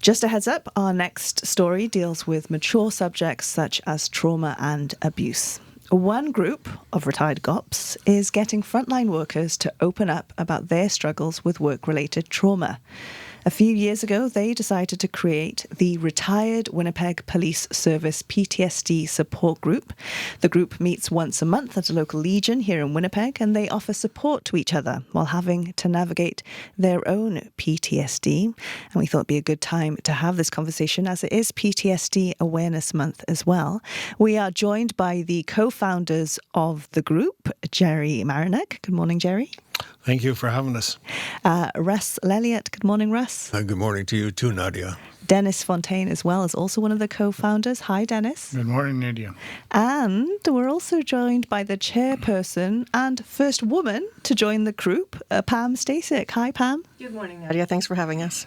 Just a heads up, our next story deals with mature subjects such as trauma and abuse. One group of retired cops is getting frontline workers to open up about their struggles with work-related trauma. A few years ago, they decided to create the Retired Winnipeg Police Service PTSD support group. The group meets once a month at a local legion here in Winnipeg, and they offer support to each other while having to navigate their own PTSD. And we thought it'd be a good time to have this conversation as it is PTSD Awareness Month as well. We are joined by the co-founders of the group, Jerry Maryinuk. Good morning, Jerry. Thank you for having us. Russ Lelliott. Good morning, Russ. Good morning to you too, Nadia. Denis Fontaine as well is also one of the co-founders. Hi, Denis. Good morning, Nadia. And we're also joined by the chairperson and first woman to join the group, Pam Steciuk. Hi, Pam. Good morning, Nadia. Thanks for having us.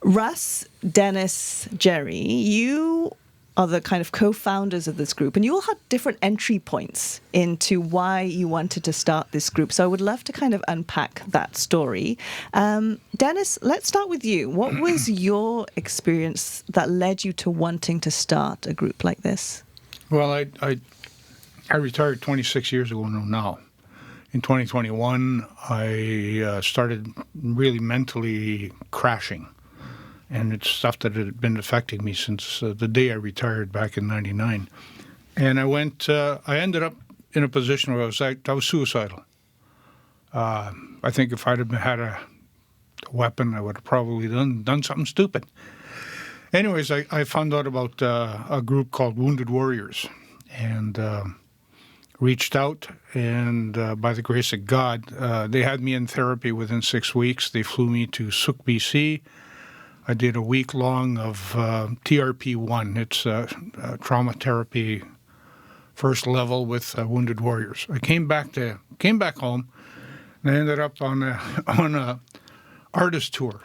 Russ, Denis, Jerry, you are the kind of co-founders of this group, and you all had different entry points into why you wanted to start this group. So I would love to kind of unpack that story. Denis, let's start with you. What was your experience that led you to wanting to start a group like this? Well, I retired 26 years ago now. In 2021, I started really mentally crashing. And it's stuff that had been affecting me since the day I retired back in '99. And I ended up in a position where I was suicidal. I think if I'd have had a weapon, I would have probably done something stupid. Anyways, I found out about a group called Wounded Warriors and reached out. And by the grace of God, they had me in therapy within 6 weeks. They flew me to Steciuk, BC. I did a week long of TRP1. It's trauma therapy, first level with Wounded Warriors. I came back home, and I ended up on a artist tour,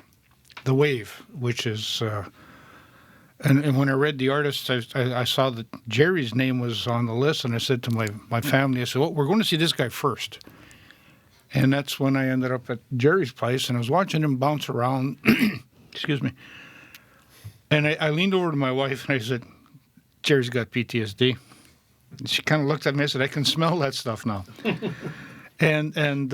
The Wave, which is. And when I read the artist, I saw that Jerry's name was on the list, and I said to my family, I said, "Well, we're going to see this guy first." And that's when I ended up at Jerry's place, and I was watching him bounce around. Excuse me. And I leaned over to my wife and I said, "Jerry's got PTSD." And she kind of looked at me and said, "I can smell that stuff now." and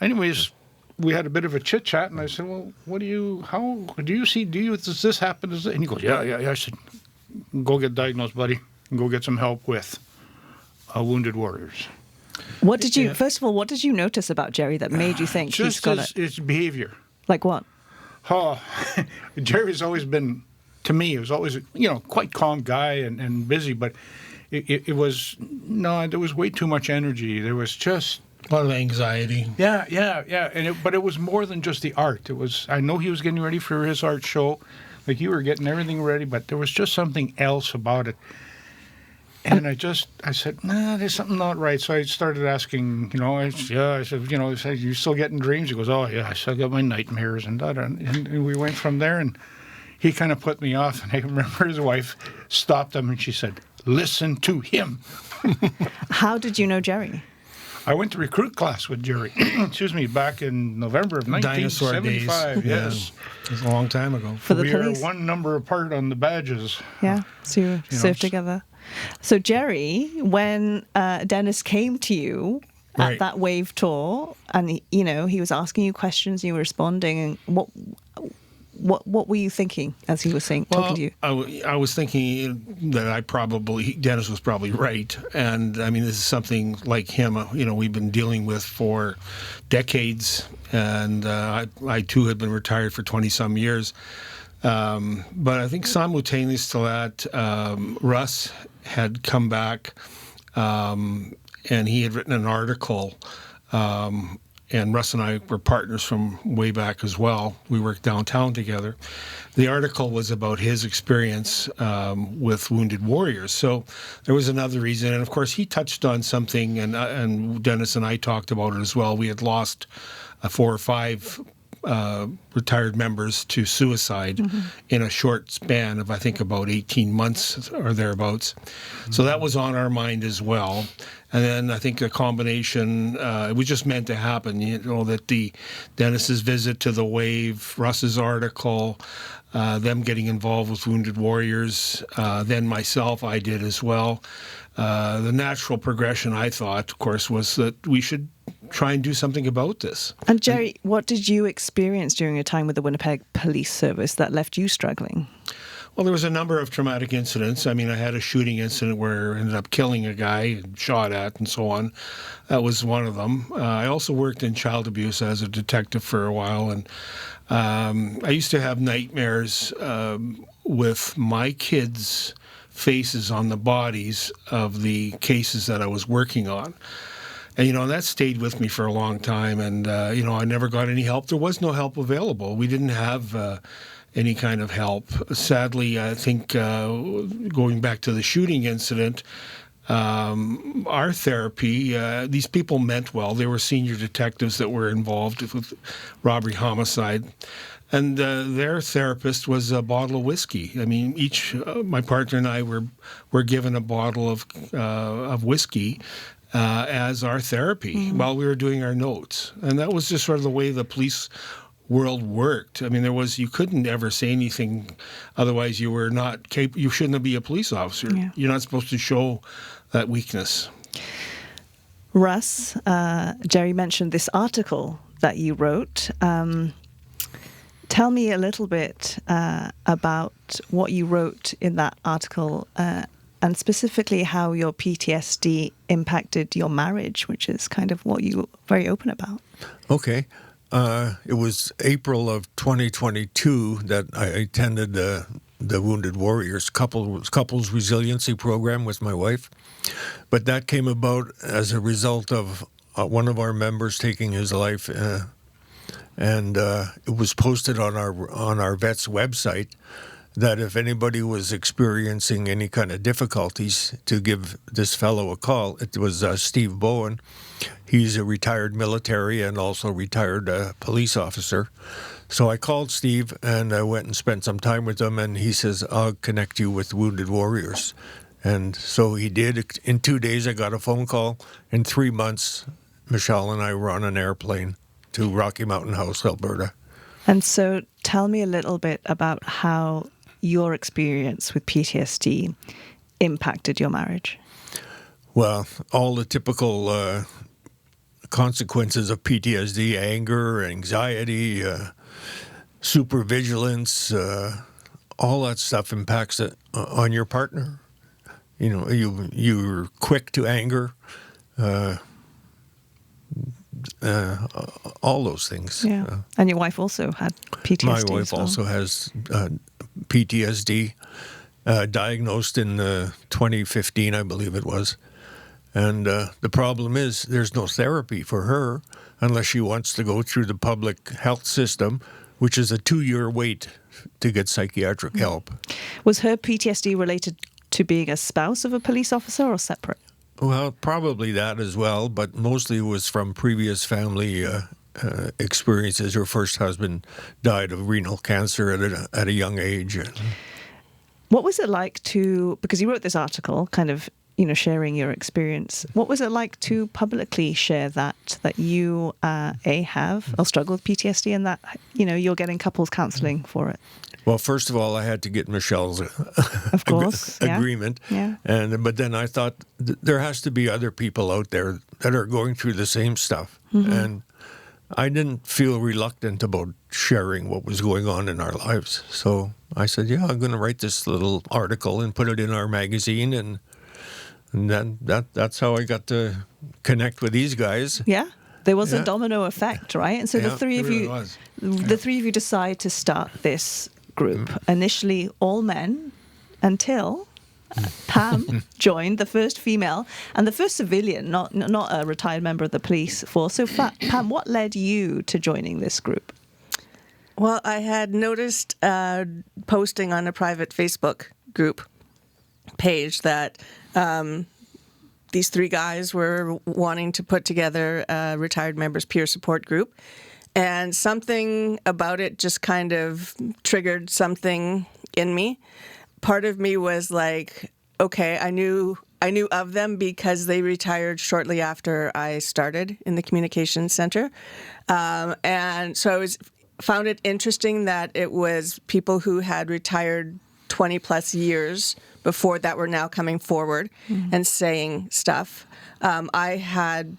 anyways, we had a bit of a chit chat, and I said, "Well, does this happen?" And he goes, "Yeah." I said, "Go get diagnosed, buddy, and go get some help with Wounded Warriors." First of all, what did you notice about Jerry that made you think he's got it? It's behavior. Like what? Oh, Jerry's always been, to me, he was always, quite calm guy and busy, but there was way too much energy. There was just a lot of anxiety. Yeah. But it was more than just the art. I know he was getting ready for his art show, like you were getting everything ready, but there was just something else about it. And I said, "Nah, there's something not right." So I started asking, I said, "You still getting dreams?" He goes, "Oh, yeah, I still got my nightmares." And we went from there, and he kind of put me off. And I remember his wife stopped him, and she said, "Listen to him." How did you know Jerry? I went to recruit class with Jerry, back in November of 1975. Yes. It was a long time ago. For the police. We are one number apart on the badges. Yeah, so you served together. So, Jerry, when Denis came to you at that Wave tour, and he was asking you questions, you were responding, and what were you thinking as he was talking to you? I was thinking that Denis was probably right, and I mean this is something like him. We've been dealing with for decades, and I too had been retired for 20-some years. But I think simultaneous to that, Russ had come back, and he had written an article, and Russ and I were partners from way back as well. We worked downtown together. The article was about his experience with Wounded Warriors. So there was another reason. And, of course, he touched on something, and Denis and I talked about it as well. We had lost 4 or 5 retired members to suicide in a short span of, I think, about 18 months or thereabouts. So that was on our mind as well. And then I think a combination, it was just meant to happen, that the Denis's visit to the Wave, Russ's article, them getting involved with Wounded Warriors, then myself, I did as well. The natural progression, I thought, of course, was that we should try and do something about this. And Jerry, what did you experience during your time with the Winnipeg Police Service that left you struggling? Well, there was a number of traumatic incidents. I mean, I had a shooting incident where I ended up killing a guy, shot at, and so on. That was one of them. I also worked in child abuse as a detective for a while, and I used to have nightmares with my kids' faces on the bodies of the cases that I was working on. And, that stayed with me for a long time. And, I never got any help. There was no help available. We didn't have any kind of help. Sadly, I think going back to the shooting incident, our therapy, these people meant well. They were senior detectives that were involved with robbery homicide. And their therapist was a bottle of whiskey. I mean, my partner and I were given a bottle of whiskey as our therapy while we were doing our notes. And that was just sort of the way the police world worked. I mean, you couldn't ever say anything, otherwise you were not capable. You shouldn't be a police officer. Yeah. You're not supposed to show that weakness. Russ, Jerry mentioned this article that you wrote. Tell me a little bit about what you wrote in that article and specifically how your PTSD impacted your marriage, which is kind of what you were very open about. Okay. It was April of 2022 that I attended the Wounded Warriors couples resiliency program with my wife. But that came about as a result of one of our members taking his life, and it was posted on our vet's website that if anybody was experiencing any kind of difficulties, to give this fellow a call. It was Steve Bowen. He's a retired military and also retired police officer. So I called Steve and I went and spent some time with him, and he says, I'll connect you with Wounded Warriors. And so he did. In 2 days, I got a phone call. In 3 months, Michelle and I were on an airplane to Rocky Mountain House, Alberta. And so tell me a little bit about how your experience with PTSD impacted your marriage. Well, all the typical consequences of PTSD, anger, anxiety, supervigilance, all that stuff impacts it on your partner. You're quick to anger, all those things. Yeah. And your wife also had PTSD. My wife also has PTSD, diagnosed in 2015, I believe it was. And the problem is there's no therapy for her unless she wants to go through the public health system, which is a 2-year wait to get psychiatric help. Was her PTSD related to being a spouse of a police officer or separate? Well, probably that as well, but mostly it was from previous family experiences. Her first husband died of renal cancer at a young age. What was it like because you wrote this article kind of, sharing your experience. What was it like to publicly share that you, have or struggle with PTSD and that, you're getting couples counseling for it? Well, first of all, I had to get Michelle's of course, agreement. Yeah. But then I thought there has to be other people out there that are going through the same stuff. Mm-hmm. And I didn't feel reluctant about sharing what was going on in our lives. So I said, yeah, I'm going to write this little article and put it in our magazine. And then that's how I got to connect with these guys. Yeah. There was a domino effect, right? And so the three of you decide to start this group. Initially all men until Pam joined, the first female and the first civilian, not a retired member of the police force. So Pam, what led you to joining this group? Well, I had noticed posting on a private Facebook group page that these 3 guys were wanting to put together a retired members peer support group. And something about it just kind of triggered something in me. Part of me was like, okay, I knew of them because they retired shortly after I started in the communications center. And so I found it interesting that it was people who had retired 20 plus years before that were now coming forward and saying stuff. I had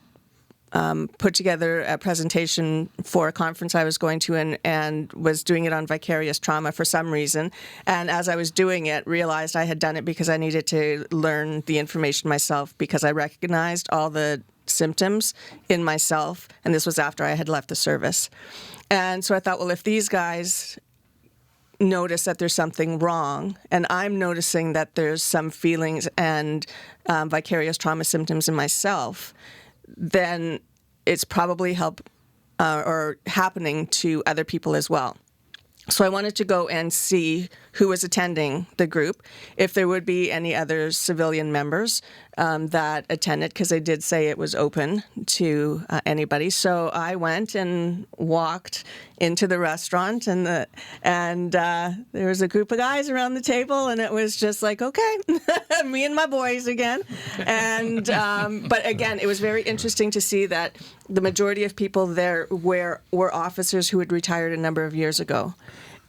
put together a presentation for a conference I was going to and was doing it on vicarious trauma for some reason. And as I was doing it, realized I had done it because I needed to learn the information myself because I recognized all the symptoms in myself. And this was after I had left the service. And so I thought, well, if these guys notice that there's something wrong, and I'm noticing that there's some feelings and vicarious trauma symptoms in myself, then it's probably or happening to other people as well. So I wanted to go and see who was attending the group, if there would be any other civilian members that attended, because they did say it was open to anybody. So I went and walked into the restaurant, and there was a group of guys around the table, and it was just like, okay, me and my boys again. And but again, it was very interesting to see that the majority of people there were officers who had retired a number of years ago.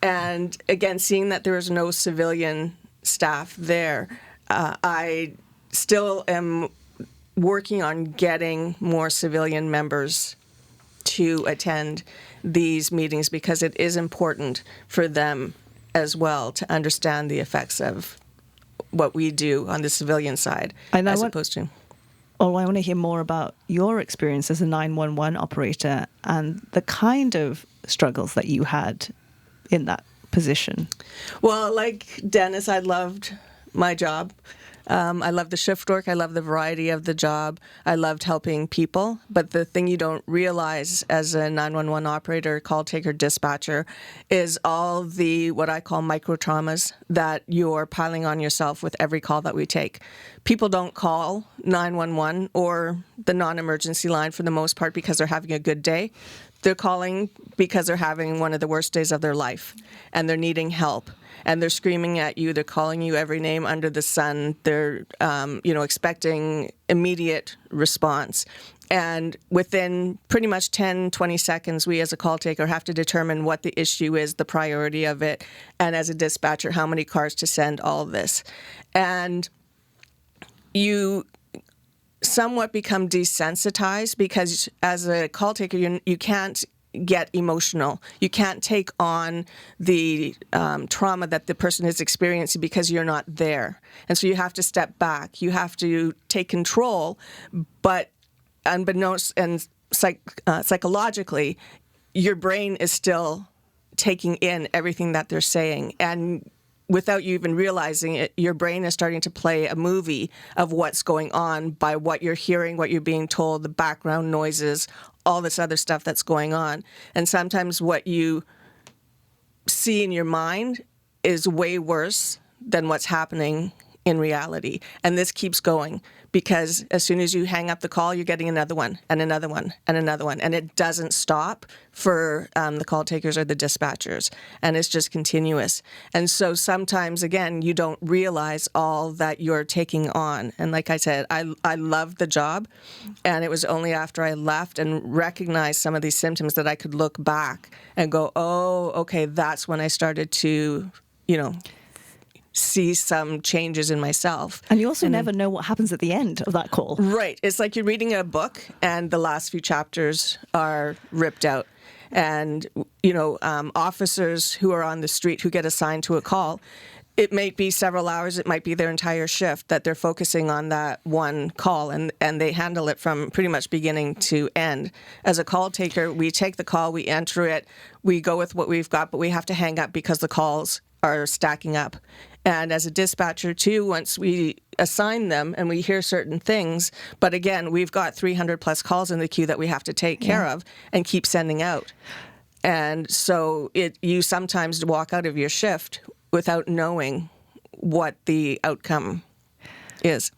And again, seeing that there was no civilian staff there, I still am working on getting more civilian members to attend these meetings because it is important for them as well to understand the effects of what we do on the civilian side opposed to. Oh, I want to hear more about your experience as a 911 operator and the kind of struggles that you had in that position. Well, like Denis, I loved my job. I loved the shift work. I loved the variety of the job. I loved helping people. But the thing you don't realize as a 911 operator, call taker, dispatcher, is all the what I call micro traumas that you're piling on yourself with every call that we take. People don't call 911 or the non-emergency line for the most part because they're having a good day. They're calling because they're having one of the worst days of their life and they're needing help. And they're screaming at you. They're calling you every name under the sun. They're, expecting immediate response. And within pretty much 10, 20 seconds, we as a call taker have to determine what the issue is, the priority of it, and as a dispatcher, how many cars to send, all of this. And you somewhat become desensitized because as a call taker, you can't get emotional. You can't take on the trauma that the person is experiencing because you're not there. And so you have to step back. You have to take control, but unbeknownst and psychologically, your brain is still taking in everything that they're saying. And without you even realizing it, your brain is starting to play a movie of what's going on by what you're hearing, what you're being told, the background noises, all this other stuff that's going on. And sometimes what you see in your mind is way worse than what's happening in reality. And this keeps going because as soon as you hang up the call, you're getting another one and another one and another one. And it doesn't stop for the call takers or the dispatchers. And it's just continuous. And so sometimes, again, you don't realize all that you're taking on. And like I said, I loved the job. And it was only after I left and recognized some of these symptoms that I could look back and go, oh, okay, that's when I started to, see some changes in myself. And you also never know what happens at the end of that call. Right. It's like you're reading a book and the last few chapters are ripped out. And, officers who are on the street who get assigned to a call, it might be several hours, it might be their entire shift that they're focusing on that one call, and they handle it from pretty much beginning to end. As a call taker, we take the call, we enter it, we go with what we've got, but we have to hang up because the calls are stacking up. And as a dispatcher, too, once we assign them and we hear certain things, but again, we've got 300 plus calls in the queue that we have to take care of and keep sending out. And so you sometimes walk out of your shift without knowing what the outcome is.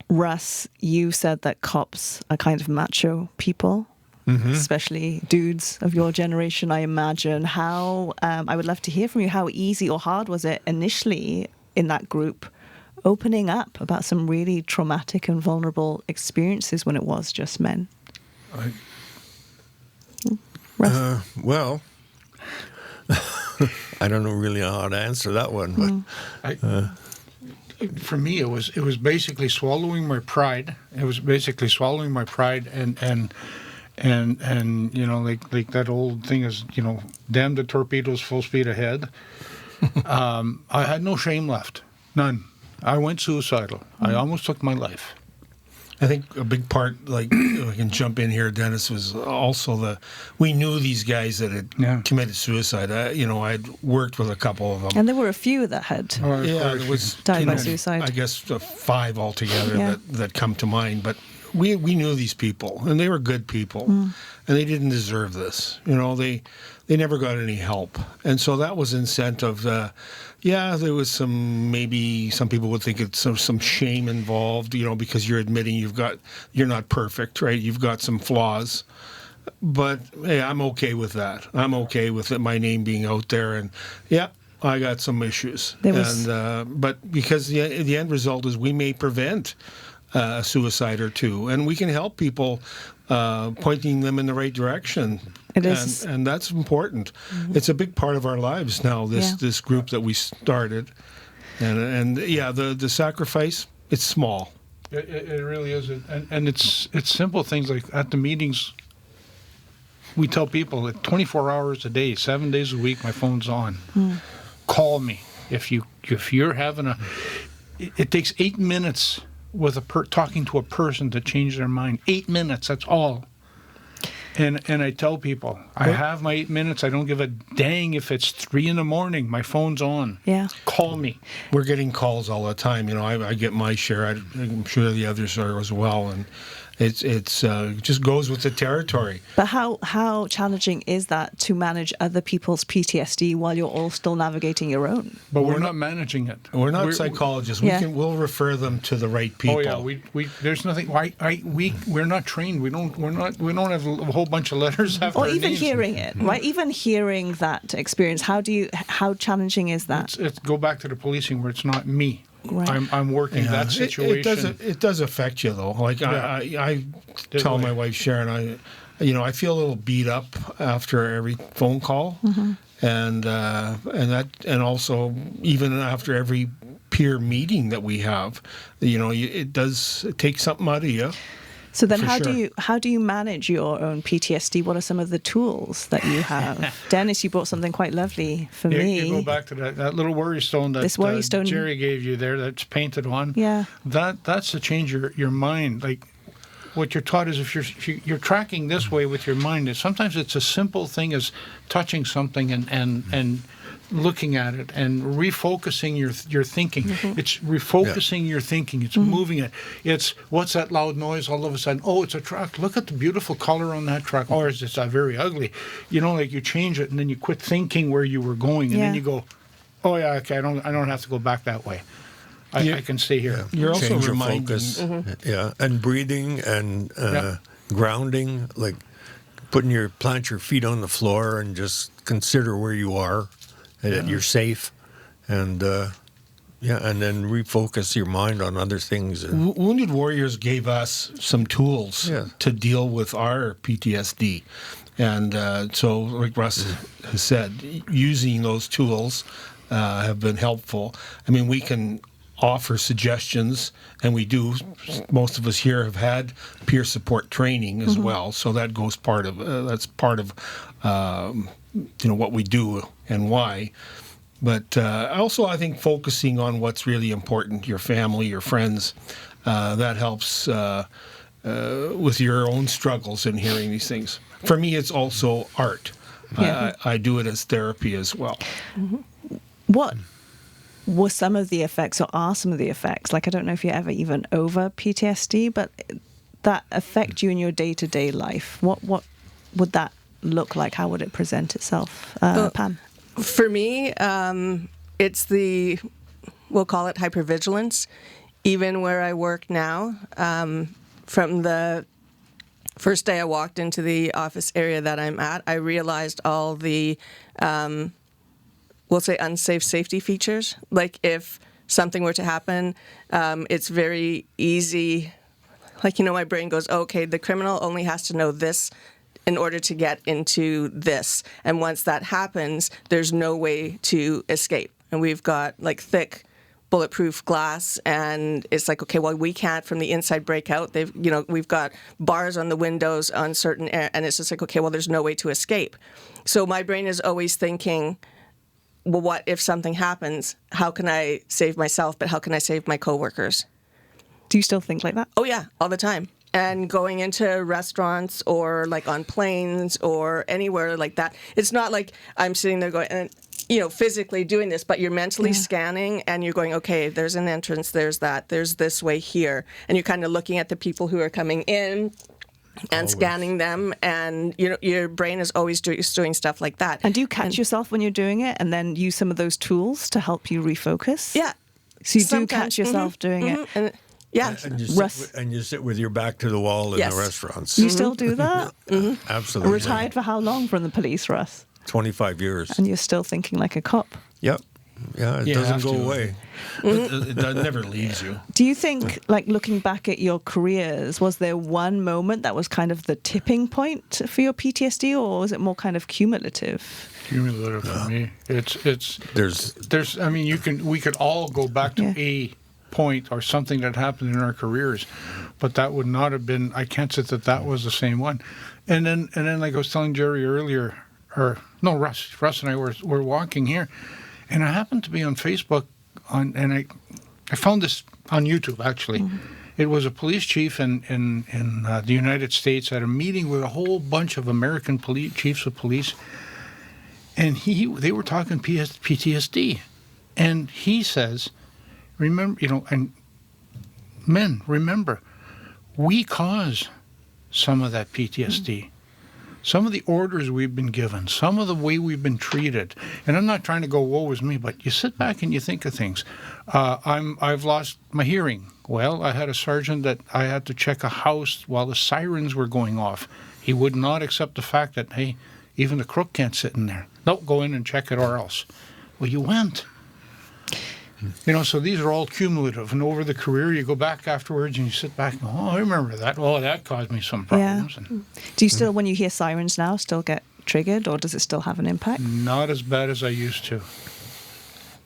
Russ, you said that cops are kind of macho people. especially dudes of your generation, I imagine. How I would love to hear from you. How easy or hard was it initially in that group opening up about some really traumatic and vulnerable experiences when it was just men? Russ? Well, I don't know really how to answer that one, but for me, it was basically swallowing my pride. It was basically swallowing my pride and like that old thing is, damn the torpedoes, full speed ahead. I had no shame left, none. I went suicidal. I almost took my life. I think a big part, like, I can jump in here, Denis, was also we knew these guys that had committed suicide. I'd worked with a couple of them. And there were a few that had there was died by suicide. I guess 5 altogether that come to mind. But we knew these people, and they were good people, and they didn't deserve this. They never got any help. And so that was incentive. There was some people would think it's some shame involved, because you're admitting you're not perfect, right? You've got some flaws. But hey, I'm okay with that. I'm okay with my name being out there, and I got some issues. But because the end result is we may prevent a suicide or two, and we can help people, pointing them in the right direction. It is. And that's important. It's a big part of our lives now, this group that we started. And the sacrifice, it's small. It really is. And it's simple things like at the meetings, we tell people that 24 hours a day, 7 days a week, my phone's on. Call me. If you're having it takes 8 minutes with talking to a person to change their mind. 8 minutes, that's all. And I tell people, I have my 8 minutes. I don't give a dang if it's 3 a.m. My phone's on. Yeah. Call me. We're getting calls all the time. I get my share. I'm sure the others are as well. And it just goes with the territory. But how challenging is that to manage other people's PTSD while you're all still navigating your own? But we're not managing it. We're not psychologists. We'll refer them to the right people. Oh yeah, we there's nothing. We're not trained. We don't have a whole bunch of letters after or our even names. hearing it, right? Even hearing that experience. How challenging is that? It's go back to the policing where it's not me. Right. I'm working that situation. It does affect you though. Like I tell my wife Sharon, I feel a little beat up after every phone call, and also even after every peer meeting that we have, it takes something out of you. So then how do you manage your own PTSD? What are some of the tools that you have? Denis, you brought something quite lovely for me. You go back to that little worry stone that Jerry gave you there that's painted on. Yeah. That's to change your mind. Like what you're taught is if you're tracking this way with your mind, sometimes it's a simple thing as touching something and looking at it and refocusing your thinking. It's refocusing your thinking. It's moving it. It's what's that loud noise all of a sudden? Oh, it's a truck. Look at the beautiful color on that truck. Or is it very ugly? Like you change it and then you quit thinking where you were going and then you go, oh yeah, okay, I don't have to go back that way. I can stay here. You're also change your reminding focus. And breathing and grounding, like plant your feet on the floor and just consider where you are. That you're safe, and and then refocus your mind on other things. Wounded Warriors gave us some tools to deal with our PTSD, and so, like Russ has said, using those tools have been helpful. I mean, we can offer suggestions, and we do. Most of us here have had peer support training as well, so that goes that's part of what we do and why. But also, I think focusing on what's really important, your family, your friends, that helps with your own struggles in hearing these things. For me, it's also art. I do it as therapy as well. What were some of the effects, or are some of the effects? Like, I don't know if you're ever even over PTSD, but that affect you in your day-to-day life. What would that look like? How would it present itself? Pam? For me, it's we'll call it hypervigilance. Even where I work now, from the First day I walked into the office area that I'm at, I realized all the, we'll say, unsafe safety features. Like if something were to happen, it's very easy. Like, my brain goes, okay, the criminal only has to know this in order to get into this. And once that happens, there's no way to escape. And we've got like thick bulletproof glass, and it's like, okay, well, we can't from the inside break out. We've got bars on the windows on certain and it's just like, okay, well, there's no way to escape. So my brain is always thinking, well, what if something happens? How can I save myself, but how can I save my coworkers? Do you still think like that? Oh yeah, all the time. And going into restaurants or like on planes or anywhere like that, it's not like I'm sitting there going, and physically doing this, but you're mentally scanning and you're going, okay, there's an entrance, there's that, there's this way here. And you're kind of looking at the people who are coming in and scanning them, and your brain is always doing stuff like that. And do you catch yourself when you're doing it and then use some of those tools to help you refocus? Yeah. So you do catch yourself doing it? And, yeah. And you sit with your back to the wall in the restaurants. You still do that? Absolutely. Retired for how long from the police, Russ? 25 years. And you're still thinking like a cop? Yep. Yeah, it doesn't go away. It never leaves you. Do you think, like looking back at your careers, was there one moment that was kind of the tipping point for your PTSD, or was it more kind of cumulative? Cumulative for me. There's. I mean, we could all go back to a point or something that happened in our careers, but that would not have been. I can't say that was the same one. And then, like I was telling Jerry earlier, Russ and I were walking here, and I happened to be on Facebook, and I found this on YouTube actually. Mm-hmm. It was a police chief in the United States at a meeting with a whole bunch of American chiefs of police, and they were talking PTSD, and he says, remember, and men, remember, we cause some of that PTSD. Mm-hmm. Some of the orders we've been given, some of the way we've been treated, and I'm not trying to go woe is me, but you sit back and you think of things. I've lost my hearing. Well, I had a sergeant that I had to check a house while the sirens were going off. He would not accept the fact that, hey, even the crook can't sit in there. No, go in and check it or else. Well, you went. So these are all cumulative. And over the career, you go back afterwards and you sit back and go, oh, I remember that. Oh, that caused me some problems. Yeah. Do you still, when you hear sirens now, still get triggered, or does it still have an impact? Not as bad as I used to.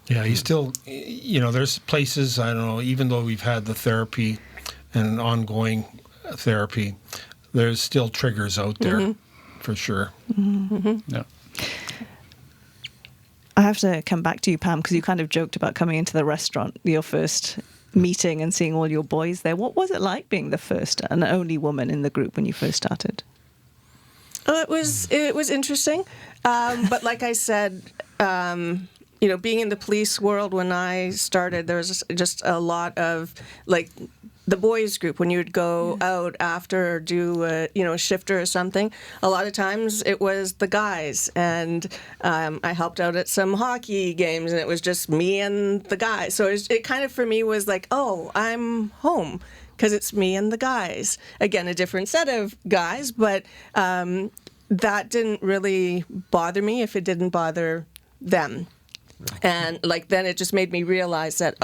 Yeah, you still, there's places, I don't know, even though we've had the therapy and ongoing therapy, there's still triggers out there, for sure. Mm-hmm. Yeah. I have to come back to you, Pam, because you kind of joked about coming into the restaurant, your first meeting, and seeing all your boys there. What was it like being the first and only woman in the group when you first started? Oh, it was interesting, but like I said, being in the police world when I started, there was just a lot of like the boys group. When you would go out after or do a shift or something, a lot of times it was the guys, and I helped out at some hockey games, and it was just me and the guys. So it kind of for me was like, oh, I'm home because it's me and the guys. Again, a different set of guys, but that didn't really bother me if it didn't bother them. And then it just made me realize that,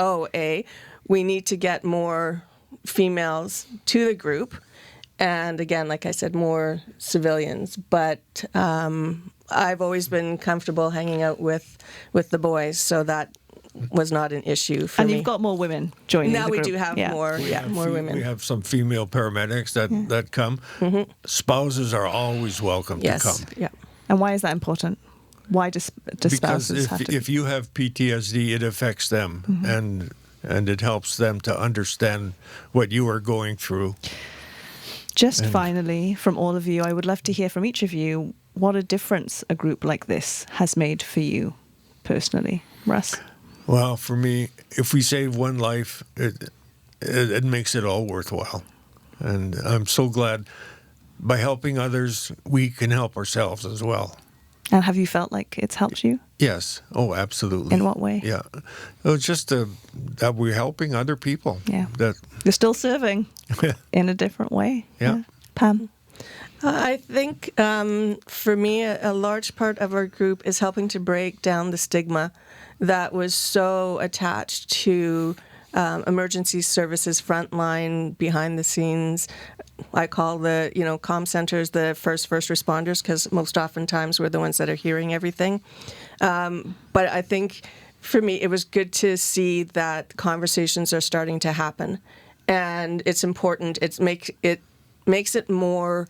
we need to get more females to the group, and again, like I said, more civilians. But I've always been comfortable hanging out with the boys, so that was not an issue for me. And you've got more women joining now the group. we do have more women. We have some female paramedics that come. Mm-hmm. Spouses are always welcome to come. Yeah. And why is that important? Why do spouses have to? Because if you have PTSD, it affects them, and it helps them to understand what you are going through. Just finally, from all of you, I would love to hear from each of you what a difference a group like this has made for you personally. Russ? Well, for me, if we save one life, it makes it all worthwhile. And I'm so glad by helping others, we can help ourselves as well. And have you felt like it's helped you? Yes. Oh, absolutely. In what way? Yeah. It was just that we're helping other people. Yeah. That you're still serving in a different way. Yeah. Pam? I think for me, a large part of our group is helping to break down the stigma that was so attached to emergency services, frontline, behind the scenes. I call the comm centers the first responders, because most oftentimes we're the ones that are hearing everything. But I think for me, it was good to see that conversations are starting to happen, and it's important. It makes it more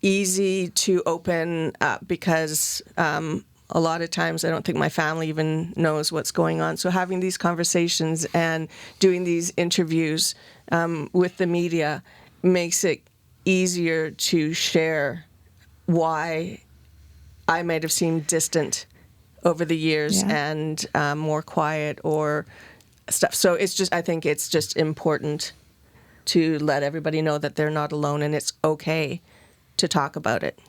easy to open up, because a lot of times I don't think my family even knows what's going on. So having these conversations and doing these interviews with the media makes it easier to share why I might have seemed distant over the years and more quiet or stuff. So I think it's just important to let everybody know that they're not alone and it's okay to talk about it.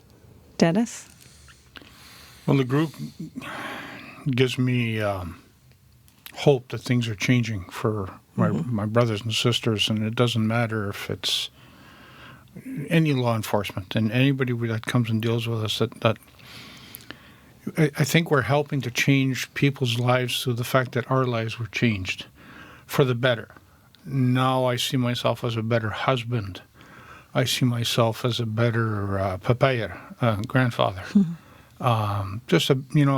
Denis? Well, the group gives me hope that things are changing for my brothers and sisters, and it doesn't matter if it's any law enforcement and anybody that comes and deals with us. That I think we're helping to change people's lives through the fact that our lives were changed for the better. Now I see myself as a better husband. I see myself as a better grandfather. Just a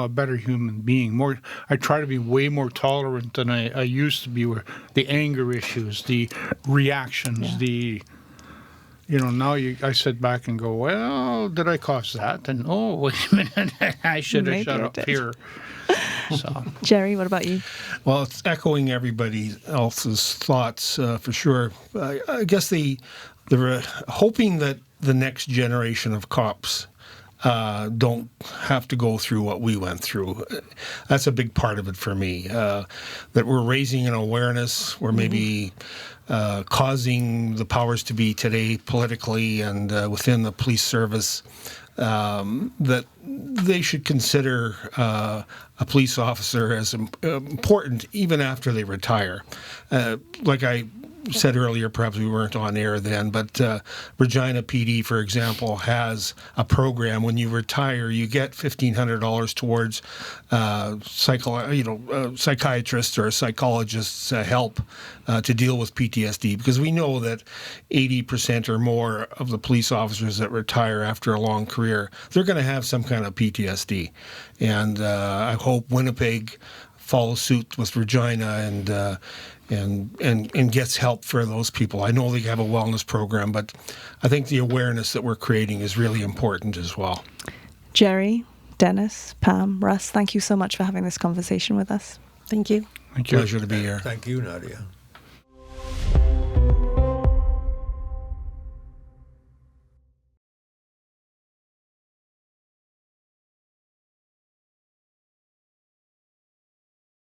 better human being. I try to be way more tolerant than I used to be. Where the anger issues, the reactions, now I sit back and go, well, did I cause that? And oh, wait a minute, I should have shut up here. So, Jerry, what about you? Well, it's echoing everybody else's thoughts for sure. I guess they're hoping that the next generation of cops don't have to go through what we went through. That's a big part of it for me. That we're raising an awareness, we're maybe causing the powers to be today politically and within the police service that they should consider a police officer as important even after they retire. Like I said earlier, perhaps we weren't on air then, but Regina PD, for example, has a program. When you retire, you get $1,500 towards psychiatrists or psychologists' help to deal with PTSD, because we know that 80% or more of the police officers that retire after a long career, they're going to have some kind of PTSD. And I hope Winnipeg follows suit with Regina and gets help for those people. I know they have a wellness program, but I think the awareness that we're creating is really important as well. Jerry, Denis, Pam, Russ, thank you so much for having this conversation with us. Thank you. thank you. Pleasure to be here. Thank you, Nadia.